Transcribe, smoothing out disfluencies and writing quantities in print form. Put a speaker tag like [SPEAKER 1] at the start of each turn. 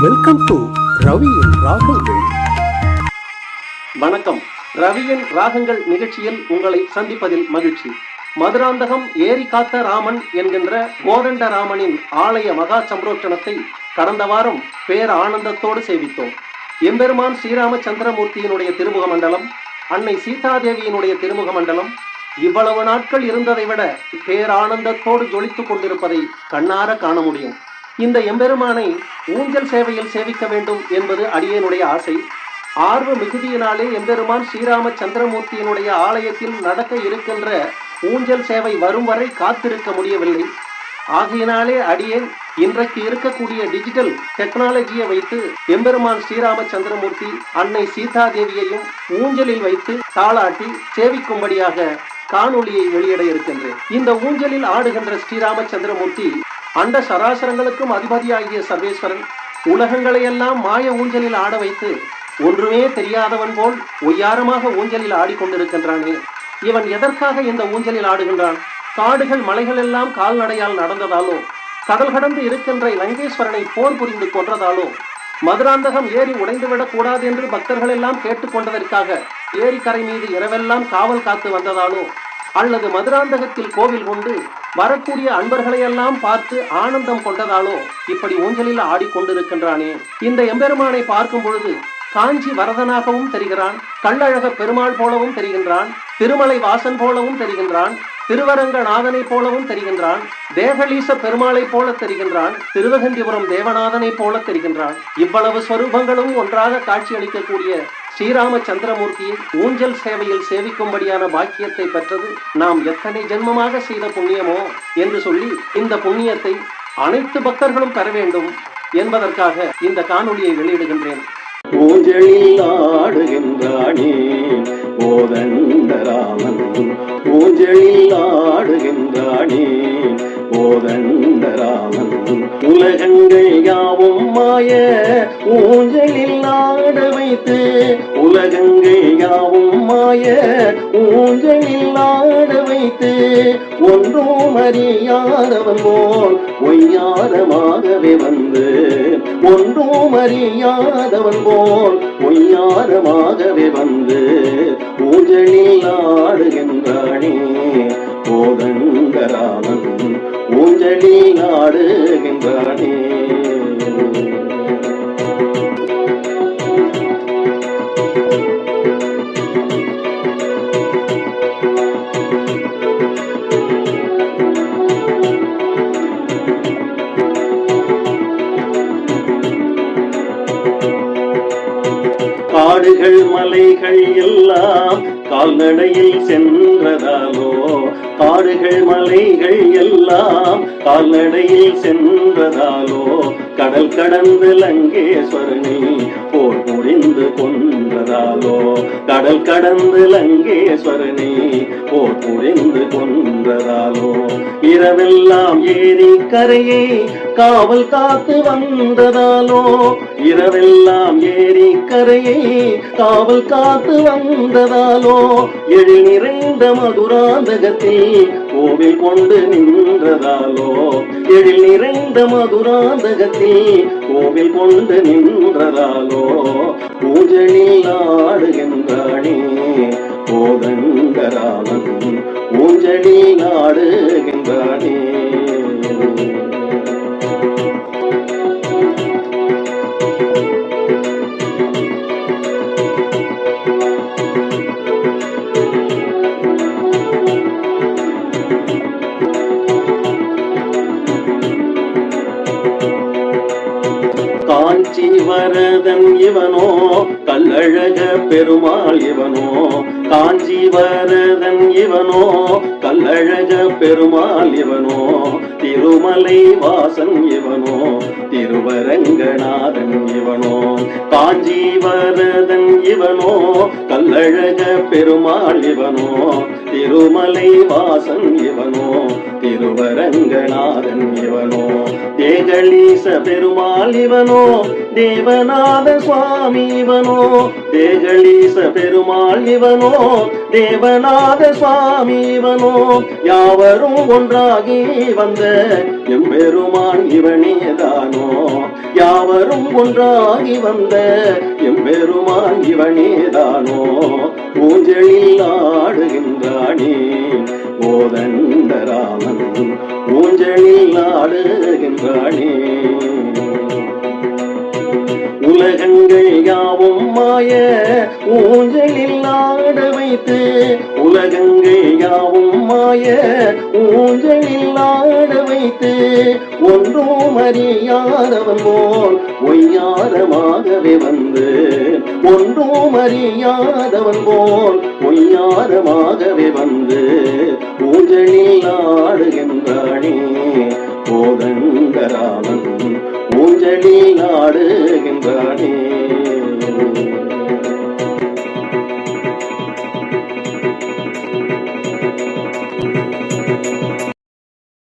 [SPEAKER 1] Welcome to ரவியின் ராகங்கள்.
[SPEAKER 2] வணக்கம். ரவியின் ராகங்கள் நிகழ்ச்சியில் உங்களை சந்திப்பதில் மகிழ்ச்சி. மதுராந்தகம் ஏரி காத்த ராமன் என்கின்ற கோதண்ட ராமனின் ஆலய மகா சம்பரோட்சணத்தை கடந்த வாரம் பேர் ஆனந்தத்தோடு சேவித்தோம். எம்பெருமான் ஸ்ரீராமச்சந்திரமூர்த்தியினுடைய திருமுக மண்டலம், அன்னை சீதாதேவியினுடைய திருமுக மண்டலம் இவ்வளவு நாட்கள் இருந்ததை விட பேரானந்தத்தோடு ஜொலித்துக் கொண்டிருப்பதை கண்ணார காண முடியும். இந்த எம்பெருமானை ஊஞ்சல் சேவையில் சேவிக்க வேண்டும் என்பது அடியேனுடைய ஆசை. ஆர்வ மிகுதியினாலே எம்பெருமான் ஸ்ரீராமச்சந்திரமூர்த்தியினுடைய ஆலயத்தில் நடக்க இருக்கின்ற ஊஞ்சல் சேவை வரும் வரை காத்திருக்க முடியவில்லை. ஆகையினாலே அடியேன் இன்றைக்கு இருக்கக்கூடிய டிஜிட்டல் டெக்னாலஜியை வைத்து எம்பெருமான் ஸ்ரீராமச்சந்திரமூர்த்தி அன்னை சீதாதேவியையும் ஊஞ்சலில் வைத்து தாளாட்டி சேவிக்கும்படியாக காணொளியை வெளியிட இருக்கின்றேன். இந்த ஊஞ்சலில் ஆடுகின்ற ஸ்ரீராமச்சந்திரமூர்த்தி அண்ட சராசரங்களுக்கும் அதிபதியாகிய சர்வேஸ்வரன் உலகங்களையெல்லாம் மாய ஊஞ்சலில் ஆட வைத்து ஒன்றுமே தெரியாதவன் போல் ஒய்யாரமாக ஊஞ்சலில் ஆடிக்கொண்டிருக்கின்றானே, இவன் எதற்காக இந்த ஊஞ்சலில் ஆடுகின்றான்? காடுகள் மலைகள் எல்லாம் கால்நடையால் நடந்ததாலோ, கடல் கடந்து இருக்கின்ற லங்கேஸ்வரனை போர் புரிந்து கொன்றதாலோ, மதுராந்தகம் ஏரி உடைந்துவிடக் கூடாது என்று பக்தர்கள் எல்லாம் கேட்டுக்கொண்டதற்காக ஏரிக்கரை மீது இரவெல்லாம் காவல் காத்து வந்ததாலோ, அல்லது மதுராந்தகத்தில் கோவில் கொண்டு வரக்கூடிய அன்பர்களையெல்லாம் பார்த்து ஆனந்தம் கொண்டதாலோ இப்படி ஊஞ்சலில் ஆடிக்கொண்டிருக்கின்றானே. இந்த எம்பெருமானை பார்க்கும் பொழுது காஞ்சி வரதனாகவும் தெரிகிறான், கள்ளழக பெருமாள் போலவும் தெரிகின்றான், திருமலை வாசன் போலவும் தெரிகின்றான், திருவரங்கநாதனை போலவும் தெரிகின்றான், தேகலீச பெருமாளை போல தெரிகின்றான், திருவகந்திபுரம் தேவநாதனை போல தெரிகின்றான். இவ்வளவு ஸ்வரூபங்களும் ஒன்றாக காட்சி அளிக்கக்கூடிய ஸ்ரீராமச்சந்திரமூர்த்தியை ஊஞ்சல் சேவையில் சேவிக்கும்படியான பாக்கியத்தை பெற்றது நாம் எத்தனை ஜென்மமாக செய்த புண்ணியமோ என்று சொல்லி இந்த புண்ணியத்தை அனைத்து பக்தர்களும் பெற வேண்டும் என்பதற்காக இந்த காணொளியை வெளியிடுகின்றேன்.
[SPEAKER 3] ஊஞ்சலில் ஆடுகின்றானே கோதண்டராமன், ஊஞ்சலில் ஆடுகின்றானே கோதண்டராமன், உலகங்கள் யாவும் மாய ஊஞ்சலில் ஆட வைத்து, உலகங்கள் யாவும் மாய ஊஞ்சலில் ஆட வைத்து, ஒன்றும் அறியாதவன் போல் ஒய்யாரமாகவே வந்து, ஒன்றும் அறியாதவன் போல் ஒய்யாரமாகவே வந்து ஊஞ்சலில் ஆடுகின்றானே கோதண்டராமன், ஊஞ்சலில் ஆடுகின்றானே. காடுகள் மலைகள் எல்லாம் கால்நடையில் சென்றதாலோ, காடுகள் மலைகள் எல்லாம் கால்நடையில் சென்றதாலோ, கடல் கடந்து லங்கேஸ்வரனை போர் புரிந்து கொன்றதாலோ, கடல் கடந்து லங்கேஸ்வரனை போர் புரிந்து கொன்றதாலோ, இரவெல்லாம் ஏரி கரையை காவல் காத்து வந்ததாலோ, இரவெல்லாம் ஏரி கரையை காவல் காத்து வந்ததாலோ, எழில் நிறைந்த மதுராந்தகத்தில் கோவில் கொண்டு நின்றதாலோ, எழில் நிறைந்த மதுராந்தகத்தில் கோவில் கொண்டு நின்றதாலோ, ஊஞ்சலில் ஆடுகின்றானே கோதண்டராமன், ஊஞ்சலில் ஆடுகின்றானே. காஞ்சி வரதன் இவனோ, கள்ளழக பெருமாள் இவனோ, காஞ்சி வரதன் இவனோ, கள்ளழக பெருமாள் இவனோ, திருமலை வாசன் இவனோ, திருவரங்கநாதன் இவனோ, காஞ்சி வரதன் இவனோ, கள்ளழக பெருமாள் இவனோ, திருமலை வாசன் இவனோ திருவரங்கநாதன் இவனோ தேகலீச பெருமாள் இவனோ தேவநாத சுவாமி இவனோ தேகலீச பெருமாள் இவனோ தேவநாத சுவாமி இவனோ யாவரும் ஒன்றாகி வந்த எம்பெருமான் இவனேதானோ யாவரும் ஒன்றாகி வந்த எம்பெருமான் இவனேதானோ ஊஞ்சலில் ஆடுகின்றானே கோதண்டராமன் ஊஞ்சலில் ஆடுகின்றானே உலகங்கள் யாவும் மாய ஊஞ்சலில் ஆட வைத்து உலகங்கள் யாவும் மாய ஊஞ்சலில் ஆட வைத்து ஒன்றும் அறியாதவன் போல் ஒய்யாரமாகவே வந்து ஒன்றும் அறியாதவன் போல் ஒய்யாரமாகவே வந்து ஊஞ்சலில் ஆடுகின்றானே கோதண்டராமன் ஊஞ்சலில் ஆடுகின்றானே